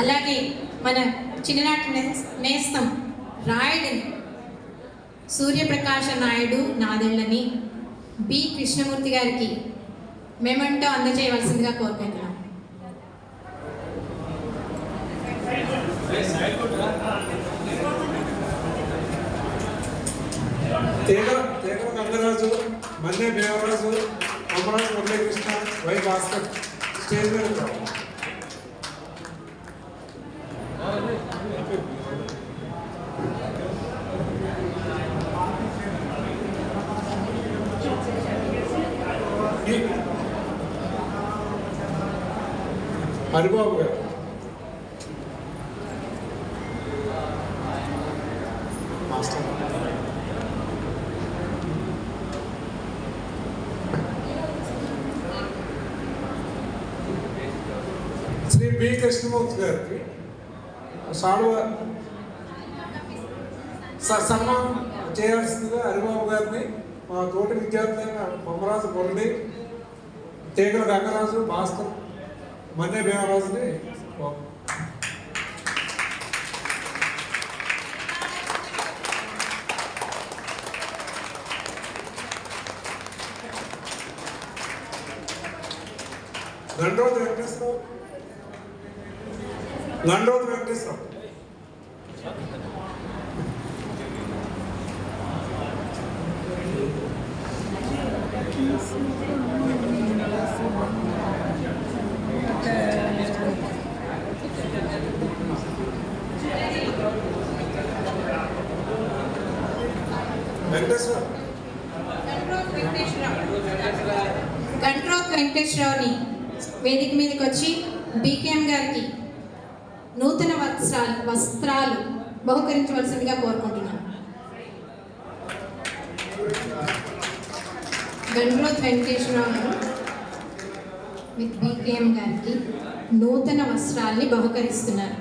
అలాగే మన చిన్ననాటి నేస్తం రాయుడిని సూర్యప్రకాశ నాయుడు నాదెళ్ళని బి కృష్ణమూర్తి గారికి మెమంటో అందజేయవలసిందిగా కోరుకుంటున్నాం. గంగరాజు, మన్నే దేవరాజు, అమరాజు మురళీకృష్ణ, వై భాస్కర్ స్టేజ్ మీద ఉంటారు. హరిబాబు గారు, మాస్టర్ శ్రీ బి కృష్ణమూర్తి గారికి సన్మానం చేయాల్సిందిగా హరిబాబు గారిని, మా తోటి విద్యార్థి అయిన బొమ్మరాజు మురళి, తీగల గంగరాజు, భాస్కర్, మన్నే దేవరాజుని లండోద్ వెంకటేశ్వరరావు, లండోద్ వెంకటేశ్వరరావు, గంట్రోత్ వెంకటేశ్వరరావుని వేదిక మీదకి వచ్చి బీకేఎం గారికి నూతన వస్త్రాలు బహుకరించవలసిందిగా కోరుకుంటున్నాను. గంట్రోత్ వెంకటేశ్వరరావు విత్ బీకేఎం గారికి నూతన వస్త్రాల్ని బహుకరిస్తున్నారు.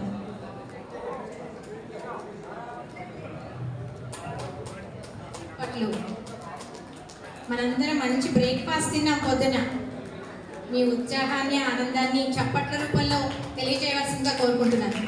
మనందరం మంచి బ్రేక్ఫాస్ట్ తిన్నాం పొద్దున. మీ ఉత్సాహాన్ని, ఆనందాన్ని చప్పట్ల రూపంలో తెలియజేయవలసిందిగా కోరుకుంటున్నాను.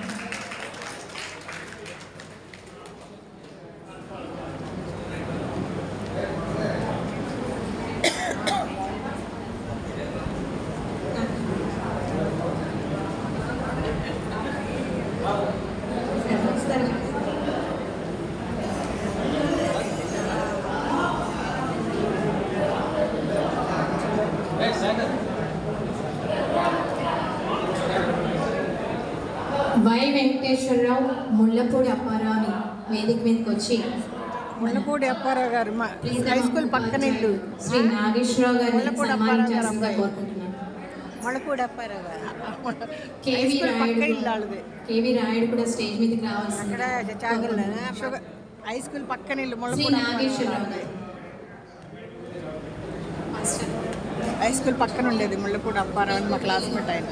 వై వెంకటేశ్వరరావు, ముళ్ళపూడి అప్పారావుని వేదిక మీదకి వచ్చి ముళ్ళపూడి అప్పారావు గారు హై స్కూల్ పక్కన ఇల్లు, శ్రీ నాగేశ్వరరావు గారిని సన్మానించాల్సిందిగా కోరుకుంటున్నాను. ముళ్ళపూడి అప్పారావు గారు కేవీ రాయుడు కూడా స్టేజ్ మీదకి రావాల్సింది. హై స్కూల్ పక్కన ఇల్లు, శ్రీ నాగేశ్వరరావు గారు హై స్కూల్ పక్కన ఉండేది ముళ్ళపూడి అప్పారావు అని మా క్లాస్మేట్ ఆయన.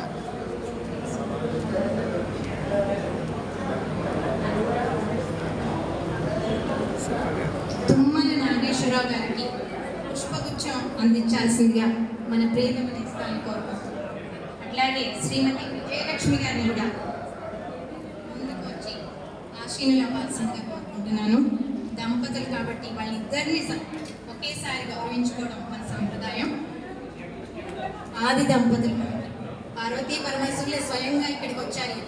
తుమ్మల నాగేశ్వరరావు గారికి పుష్పగుచ్చం అందించాల్సిందిగా మన ప్రియతమ నేస్తాన్ని కోరుకుంటున్నాం. అట్లాగే శ్రీమతి విజయలక్ష్మి గారిని కూడా ముందుకు వచ్చి ఆశీనులు అవ్వాల్సిందిగా కోరుకుంటున్నాను. దంపతులు కాబట్టి వాళ్ళిద్దరిని ఒకేసారి గౌరవించుకోవడం మన సంప్రదాయం. ఆది దంపతులు పార్వతీ పరమేశ్వరులే స్వయంగా ఇక్కడికి వచ్చారు.